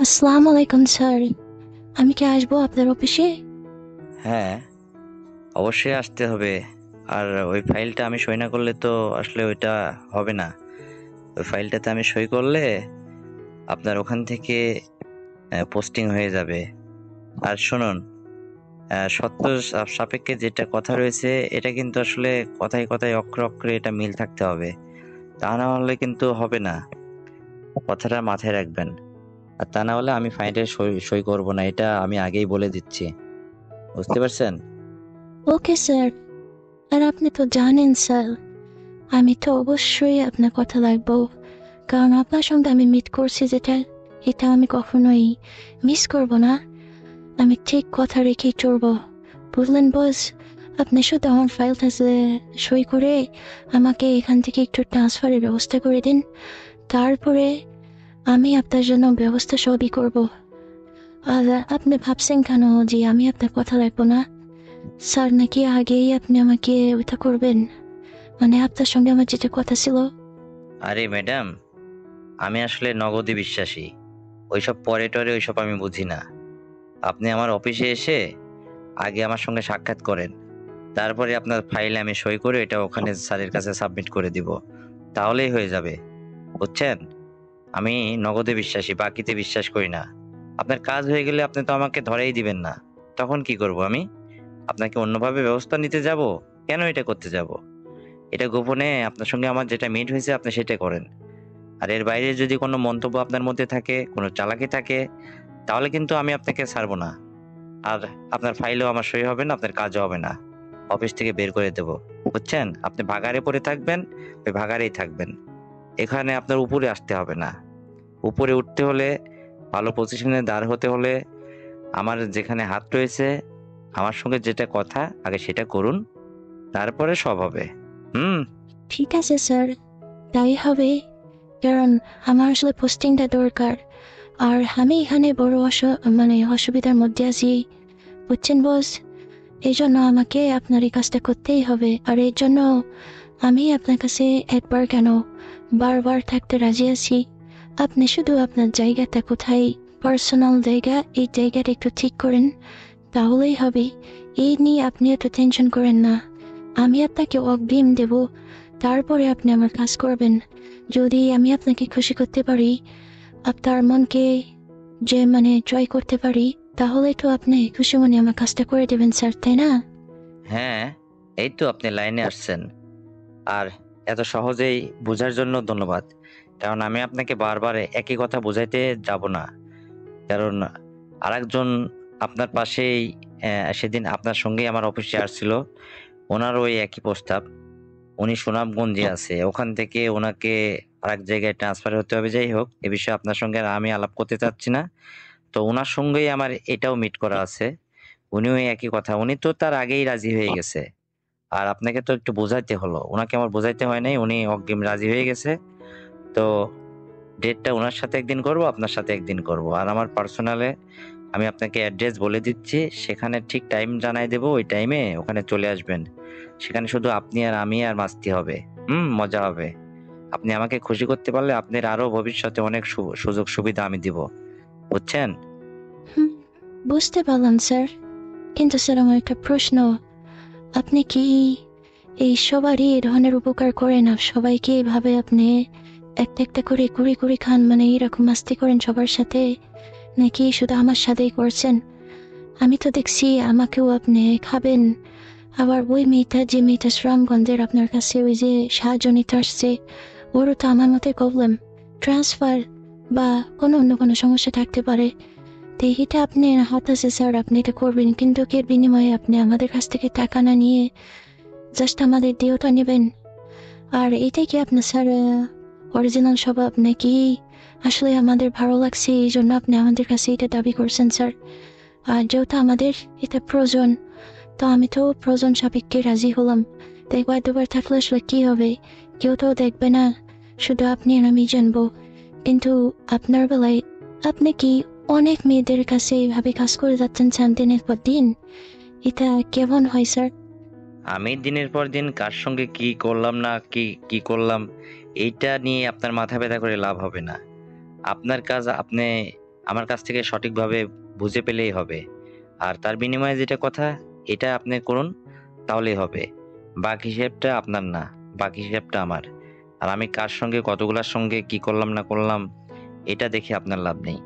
আসসালামু আলাইকুম স্যার। আমি কি আসবো আপনার অফিসে? হ্যাঁ, অবশ্যই আসতে হবে। আর ওই ফাইলটা আমি সই না করলে তো আসলে ওইটা হবে না। ওই ফাইলটাতে আমি সই করলে আপনার ওখান থেকে পোস্টিং হয়ে যাবে। আর শুনুন, সত্য সাপেক্ষে যেটা কথা রয়েছে এটা কিন্তু আসলে কথায় কথায় অক্ষরে অক্ষরে এটা মিল থাকতে হবে। তা না হলে কিন্তু হবে না। কথাটা মাথায় রাখবেন। আর তা না হলে আমি ফাইলে সই সই করব না, এটা আমি আগেই বলে দিচ্ছি। বুঝতে পারছেন? Okay sir. আর আপনি তো জানেন স্যার, আমি তো অবশ্যই আপনার কথা রাখবো। কারণ আপনার সঙ্গে আমি মিট করছি যেটা, এটা আমি কখনোই মিস করব না। আমি ঠিক কথা রেখেই চলবো। বুঝলেন বস? আপনি শুধু আমার ফাইলটা সই করে আমাকে এখান থেকে একটু ট্রান্সফারের ব্যবস্থা করে দিন। তারপরে আমি আপনার জন্য ব্যবস্থা সবই করব। আর আপনি ভাবছেন কেন যে আমি আপনার কথা রাখবো না? স্যার নাকি আগেই আপনি আমাকে ওইটা করবেন, মানে আপনার সঙ্গে আমার যেটা কথা ছিল। আরে ম্যাডাম, আমি আসলে নগদে বিশ্বাসী। ওইসব পরে টরে ওইসব আমি বুঝি না। আপনি আমার অফিসে এসে আগে আমার সঙ্গে সাক্ষাৎ করেন, তারপরে আপনার ফাইলে আমি সই করে এটা ওখানে স্যারের কাছে সাবমিট করে দিব। তাহলেই হয়ে যাবে। বুঝছেন? আমি নগদে বিশ্বাসী, বাকিতে বিশ্বাস করি না। আপনার কাজ হয়ে গেলে আপনি তো আমাকে ধরেই দিবেন না। তখন কি করব আমি? আপনাকে অন্যভাবে ব্যবস্থা নিতে যাব? কেন এটা করতে যাব? এটা গোপনে আপনার সঙ্গে আমার যেটা মিট হয়েছে আপনি সেটা করেন। আর এর বাইরে যদি কোনো মন্তব্য আপনার মধ্যে থাকে, কোনো চালাকি থাকে, তাহলে কিন্তু আমি আপনাকে ছাড়বো না। আর আপনার ফাইলেও আমার সই হবে না, আপনার কাজও হবে না। অফিস থেকে বের করে দেব। বুঝছেন? আপনি ভাগাড়ে পড়ে থাকবেন, ওই ভাগাড়েই থাকবেন। এখানে আপনার উপরে আসতে হবে না। উপরে উঠতে হলে, ভালো পজিশনে দাঁড় হতে হলে আমার যেখানে হাত রয়েছে, আমার সঙ্গে যেটা কথা আগে সেটা করুন, তারপরে সব হবে। হুম? ঠিক আছে স্যার, তাই হবে। কারণ আমার আসলে পোস্টিংটা দরকার। আর আমি এখানে বড় মানে অসুবিধার মধ্যে আছি। বুঝছেন বস? এই জন্য আমাকে আপনার এই কাজটা করতেই হবে। আর এর জন্য আমি আপনার কাছে একবার কেন, বারবার থাকতে রাজি আছি। আপনি শুধু আপনার জায়গাটা কোথায়, পার্সোনাল জায়গা, এই জায়গাটা একটু ঠিক করেন, তাহলেই হবে। এই নিয়ে আপনি এত টেনশন করেন না। আমি আপনাকে অগ্রিম দেব, তারপরে আপনি আমার কাজ করবেন। যদি আমি আপনাকে খুশি করতে পারি, আপনার মনকে যে মানে জয় করতে পারি, তাহলে তো আপনি খুশি মনে আমার কাজটা করে দেবেন স্যার, তাই না? হ্যাঁ, এই তো আপনি লাইনে আসছেন। আর এত সহজেই বোঝার জন্য ধন্যবাদ। কারণ আমি আপনাকে বারবার একই কথা বোঝাইতে যাব না। কারণ আরেকজন আপনার পাশেই সেদিন আপনার সঙ্গেই আমার অফিসে আসছিল। ওনারও ওই একই প্রস্তাব। উনি সুনামগঞ্জে আছে। ওখান থেকে ওনাকে আরেক জায়গায় ট্রান্সফার হতে হবে। যাই হোক, এ বিষয়ে আপনার সঙ্গে আর আমি আলাপ করতে চাচ্ছি না। তো উনার সঙ্গেই আমার এটাও মিট করা আছে। উনিও এই একই কথা। উনি তো তার আগেই রাজি হয়ে গেছে। আর আপনাকে তো একটু বোঝাইতে হলো। উনাকে আমার বোঝাইতে হয় নাই। উনি অগ্রিম রাজি হয়ে গেছে। তো ডেটটা উনার সাথে একদিন করব, আপনার সাথে একদিন করব। আর আমার পার্সোনালে আমি আপনাকে অ্যাড্রেস বলে দিচ্ছি। সেখানে ঠিক টাইম জানাই দেব। ওই টাইমে ওখানে চলে আসবেন। সেখানে শুধু আপনি আর আমি আর মাস্তি হবে। মজা হবে। আপনি আমাকে খুশি করতে পারলে আপনার আরো ভবিষ্যতে অনেক সুযোগ সুবিধা আমি দিব। বুঝছেন? হুম, বুঝতে পারলাম স্যার। কিন্তু স্যার আমার একটা প্রশ্ন, আপনি কি এই সবারই এ ধরনের উপকার করেন? আর সবাইকে এভাবে আপনি একটা একটা করে কুড়ি কুড়ি খান, মানে এরকম মাস্তি করেন সবার সাথে, নাকি শুধু আমার সাথেই করছেন? আমি তো দেখছি আমাকেও আপনি খাবেন। আবার ওই মেয়েটা, যে মেয়েটা শ্রামগঞ্জের আপনার কাছে ওই যে সাহায্য নিতে আসছে, ওরও তো আমার মতে প্রবলেম, ট্রান্সফার বা কোনো অন্য কোনো সমস্যা থাকতে পারে। তো এটা আপনি হাত আছে স্যার, আপনি এটা করবেন, কিন্তু এর বিনিময়ে আপনি আমাদের কাছ থেকে টাকা না নিয়ে জাস্ট আমাদের দেহটা নেবেন। আর এটাই কি আপনার স্যার অরিজিনাল স্বভাব, নাকি আসলে আমাদের ভালো লাগছে এই জন্য আপনি আমাদের কাছে এটা দাবি করছেন স্যার? আর যেহেতু আমাদের এটা প্রয়োজন, তো আমি তো প্রয়োজন সাপেক্ষে রাজি হলাম। তো একবার দুবার থাকলে আসলে কি হবে? কেউ তো দেখবে না, শুধু আপনি আর আমি জানবো। কিন্তু আপনার বেলায় আপনি কি অনেক মেয়েদের কাছে এইভাবে কাজ করে যাচ্ছেন স্যার, দিনের পর দিন? এটা কেমন হয় স্যার? আমি দিনের পর দিন কার সঙ্গে কি করলাম না কি কি করলাম, এইটা নিয়ে আপনার মাথা ব্যথা করে লাভ হবে না। আপনার কাজ আপনি আমার কাছ থেকে সঠিকভাবে বুঝে পেলেই হবে। আর তার বিনিময়ে যেটা কথা, এটা আপনি করুন, তাহলেই হবে। বাকি হিসেবটা আপনার না, বাকি হিসেবটা আমার। আর আমি কার সঙ্গে, কতগুলার সঙ্গে কি করলাম না করলাম, এটা দেখে আপনার লাভ নেই।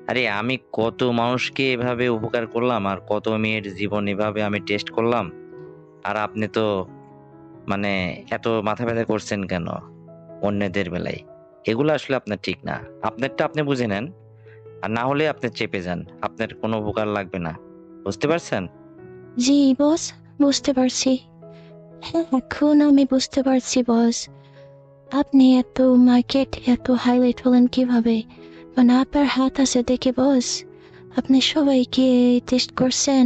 আরে আমি কত মানুষকে এভাবে উপকার করলাম, আর কত মেয়ের জীবন এভাবে আমি টেস্ট করলাম। আর আপনি তো মানে এত মাথা ব্যথা করছেন কেন অন্যদের বেলায়? এগুলো আসলে আপনার ঠিক না। আপনারটা আপনি বুঝে নেন, আর না হলে আপনি চেপে যান। আপনার কোনো উপকার লাগবে না। বুঝতে পারছেন? জি বস, বুঝতে পারছি। হ্যাঁ, এখন আমি বুঝতে পারছি বস। আপনি এত মার্কেট এত হাইলাইট হলেন কিভাবে? মানে আপনার হাত আছে দেখে বস। আপনি সবাইকে টেস্ট করছেন,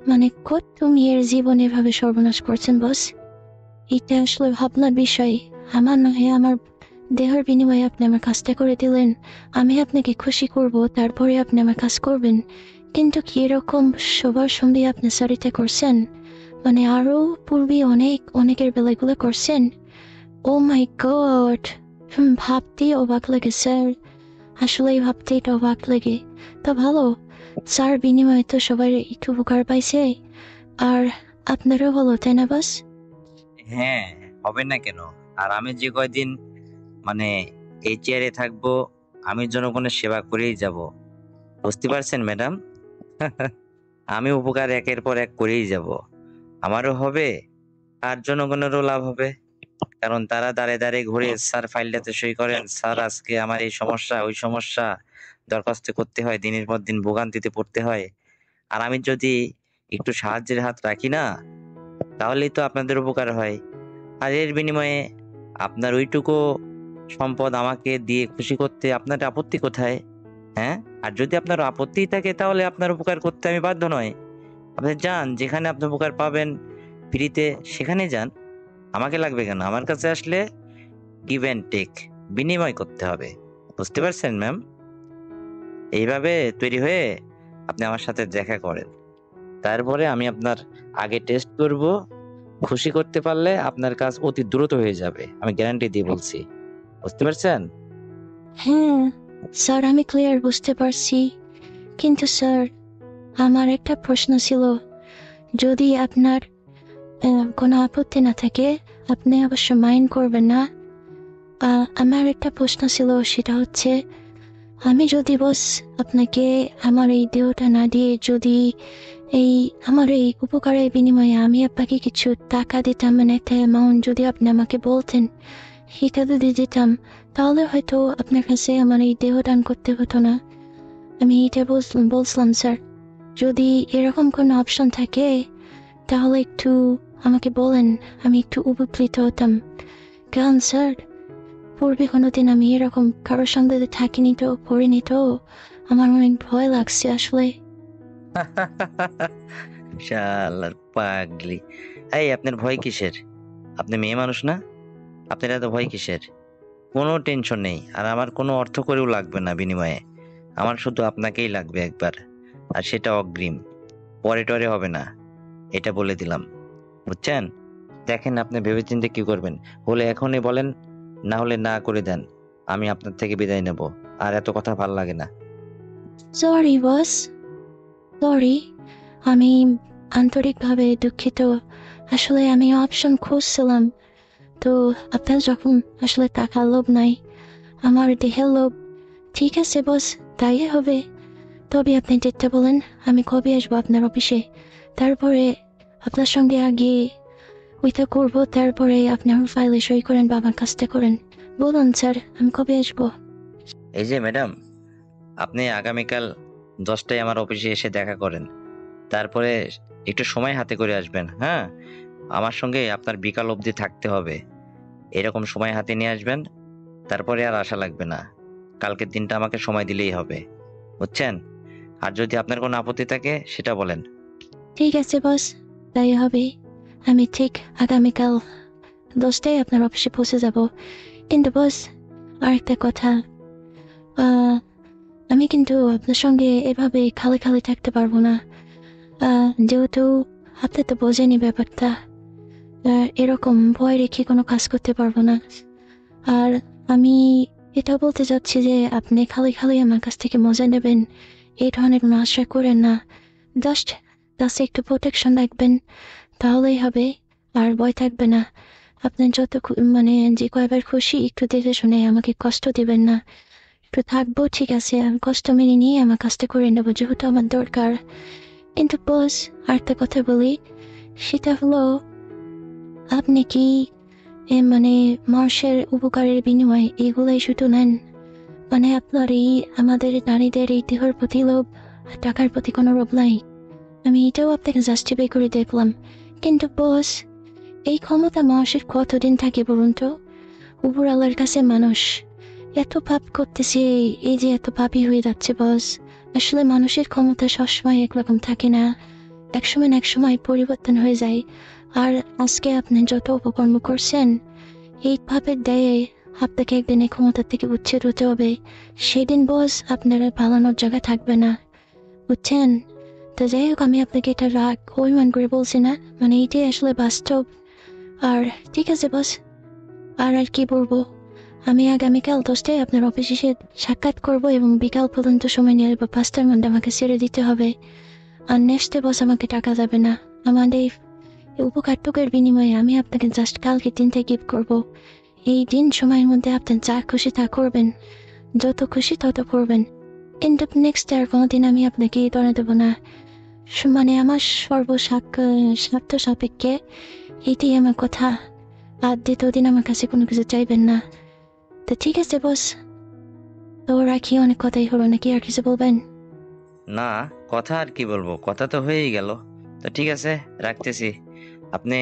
মানে কত মেয়ের জীবন এভাবে সর্বনাশ করছেন বস। এটা আসলে ভাবনার বিষয়। আমার নয়, আমার দেহের বিনিময়ে আপনি আমার কাজটা করে দিলেন। আমি আপনাকে খুশি করব, তারপরে আপনি আমার কাজ করবেন। কিন্তু কি এরকম সবার সঙ্গে আপনি সারিতে করছেন? মানে আরো পূর্বে অনেকের বেলাগুলো করছেন? ও মাই গড! ভাবতেই অবাক লাগে স্যার। আসলেই ভাবতেই তো অবাক লাগে। তো ভালো, স্যার বিনিময়ে তো সবাই একটু উপকার পাইছে। আর আপনারও হলো, তাই না বাস? হ্যাঁ, হবে না কেন? আর আমি যে কয়দিন মানে এই চেয়ারে থাকবো, আমি জনগণের সেবা করেই যাব। বুঝতে পারছেন ম্যাডাম? আমি উপকার একের পর এক করেই যাব। আমারও হবে, আর জনগণেরও লাভ হবে। কারণ তারা দাঁড়ে দাঁড়িয়ে ঘুরে, স্যার ফাইলটাতে সই করেন, স্যার আজকে আমার এই সমস্যা ওই সমস্যা, দরখাস্ত করতে হয়, দিনের পর দিন ভোগান্তিতে পড়তে হয়। আর আমি যদি একটু সাহায্যের হাত রাখি না, তাহলেই তো আপনাদের উপকার হয়। আর এর বিনিময়ে আপনার ওইটুকু সম্পদ আমাকে দিয়ে খুশি করতে আপনার আপত্তি কোথায়? হ্যাঁ? আর যদি আপনার আপত্তি থাকে, তাহলে আপনার উপকার করতে আমি বাধ্য নই। আপনি যান, যেখানে আপনি উপকার পাবেন ফ্রিতে, সেখানে যান। আমাকে লাগবে কেন? আমার কাছে আসলে গিভ অ্যান্ড টেক, বিনিময় করতে হবে। বুঝতে পারছেন ম্যাম? এইভাবে তৈরি হয়ে আপনি আমার সাথে দেখা করেন। তারপরে আমি আপনার আগে টেস্ট করব। খুশি করতে পারলে আপনার কাজ অতি দ্রুত হয়ে যাবে। আমি গ্যারান্টি দিয়ে বলছি। বুঝতে পারছেন? হ্যাঁ স্যার, আমি ক্লিয়ার বুঝতে পারছি। কিন্তু স্যার, আমার একটা প্রশ্ন ছিল। যদি আপনার কোনো আপত্তি না থাকে, আপনি অবশ্য মাইন্ড করবেন না। আমার একটা প্রশ্ন ছিল, সেটা হচ্ছে, আমি যদি বস আপনাকে আমার এই দেহটা না দিয়ে, যদি এই আমার এই উপকারের বিনিময়ে আমি আপনাকে কিছু টাকা দিতাম, মানে একটা অ্যামাউন্ট যদি আপনি আমাকে বলতেন, সেটা যদি দিতাম, তাহলে হয়তো আপনার কাছে আমার এই দেহ দান করতে হতো না। আমি এটা বলছিলাম স্যার, যদি এরকম কোনো অপশন থাকে তাহলে একটু আমাকে বলেন, আমি একটু উপকৃত হতাম। কারণ স্যার, পূর্বে কোনোদিন আমি এরকম কারোর সঙ্গে থাকিনি তো, করিনি তো, আমার অনেক ভয় লাগছে আসলে। শালার পাগলি! এই আপনার ভয় কিসের? আপনি মেয়ে মানুষ না? আপনার এত ভয় কিসের? কোনো টেনশন নেই। আর আমার কোনো অর্থ করেও লাগবে না বিনিময়ে। আমার শুধু আপনাকেই লাগবে একবার। আর সেটা অগ্রিম। পরে টরে হবে না। এটা বলে দিলাম। বুঝছেন? দেখেন আপনি ভেবেচিন্তে কি করবেন। হলে এখনই বলেন, না হলে না করে দেন। আমি আপনার থেকে বিদায় নেব। আর এত কথা ভাল লাগে না। Sorry boss, sorry. আমি আন্তরিকভাবে দুঃখিত। আসলে আমি অপশন খুঁজছিলাম, তো আপনার যখন আসলে টাকার লোভ নাই, আমার দেহের লোভ। ঠিক আছে বস, তাই হবে। তবে আপনি যেতে বলেন, আমি কবে আসবো আপনার অফিসে? তারপরে আপনার সঙ্গে আগে ওইটা করবো, তারপরে আপনি আমার ফাইলে সই করেন বা আমার কাজটা করেন। বলুন স্যার, আমি কবে আসবো? এই যে ম্যাডাম, আপনি আগামীকাল 10টায় আমার অফিসে এসে দেখা করেন। তারপরে একটু সময় হাতে করে আসবেন, হ্যাঁ? আমার সঙ্গে আপনার বিকাল অবধি থাকতে হবে। এরকম সময় হাতে নিয়ে আসবেন, তারপরে আর আশা লাগবে না। কালকের দিনটা আমাকে সময় দিলেই হবে। বুঝছেন? আর যদি আপনার কোনো আপত্তি থাকে, সেটা বলেন। ঠিক আছে বস, তাই হবে। আমি ঠিক আগামীকাল 10টায় আপনার অফিসে পৌঁছে যাব। কিন্তু বস, আরেকটা কথা, আহ, আমি কিন্তু আপনার সঙ্গে এভাবে খালি খালি থাকতে পারবো না। যেহেতু আপনি তো বোঝেনি ব্যাপারটা, এরকম ভয় রেখে কোনো কাজ করতে পারবো না। আর আমি এটা বলতে চাচ্ছি যে আপনি খালি খালি আমার কাছ থেকে মজা নেবেন এই ধরনের কোনো আশা করেন না। জাস্ট কাছে একটু প্রোটেকশন রাখবেন, তাহলেই হবে। আর ভয় থাকবে না। আপনি যত মানে যে কয়বার খুশি একটু দেখে শুনে আমাকে কষ্ট দিবেন না। একটু থাকবো, ঠিক আছে, আমি কষ্ট মেনে নিয়ে আমার কাজটা করে নেবো যেহেতু আমার দরকার। কিন্তু বস, আরেকটা কথা বলি, সেটা হলো আপনি কি মানে মানুষের উপকারের বিনিময়ে এগুলাই শুধু নেন? মানে আপনার এই আমাদের নারীদের এই দেহের প্রতি লোভ, টাকার প্রতি কোনো লোভ নাই? আমি এটাও আপনাকে জাস্টিফাই করে দেখলাম। কিন্তু বস, এই ক্ষমতা মানুষের কতদিন থাকে বলুন তো? উপরওয়ালার কাছে মানুষ এত পাপ করতেছে, এই যে এত পাপী হয়ে যাচ্ছে বস। আসলে মানুষের ক্ষমতা সবসময় একরকম থাকে না, একসময় না একসময় পরিবর্তন হয়ে যায়। আর আজকে আপনি যত অপকর্ম করছেন, এই পাপের দায়ে আপনাকে একদিন এই ক্ষমতা থেকে উচ্ছেদ হতে হবে। সেদিন বস আপনার আর পালানোর জায়গা থাকবে না, বুঝছেন? তো যাই হোক, আমি আপনাকে এটা রাগ অভিমান করে বলছি না, মানে এইটাই আসলে বাস্তব। আর ঠিক আছে বস, আর আর কি বলবো, আমি আগামীকাল 10টায় আপনার অফিসে এসে সাক্ষাৎ করব এবং বিকাল পর্যন্ত সময় নিয়ে 5টার মধ্যে আমাকে ছেড়ে দিতে হবে। আর নেক্সট বস আমাকে টাকা যাবে না। আমাদের এই উপকারটুকের বিনিময়ে আমি আপনাকে জাস্ট কালকে 3টা গিফট করব। এই দিন সময়ের মধ্যে আপনি যা খুশি তা করবেন, যত খুশি তত করবেন। কিন্তু নেক্সট আর কোনোদিন আমি আপনাকে এই ধরনের দেবো না। মানে আমার স্বার্থ সাপেক্ষে এটাই আমার কথা। আর দ্বিতীয় দিন আমার কাছে কোনো কিছু চাইবেন না। তো ঠিক আছে বস, তো রাখি, অনেক কথাই হলো, নাকি আর কিছু বলবেন? না, কথা আর কি বলবো, কথা তো হয়েই গেল। তো ঠিক আছে, রাখতেছি। আপনি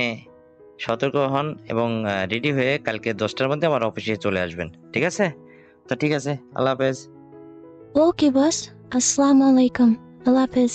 সতর্ক হন এবং রেডি হয়ে কালকে 10টার মধ্যে আমার অফিসে চলে আসবেন, ঠিক আছে? তো ঠিক আছে, আল্লাহ হাফেজ। ওকে বস, আসসালামু আলাইকুম, আল্লাহ হাফেজ।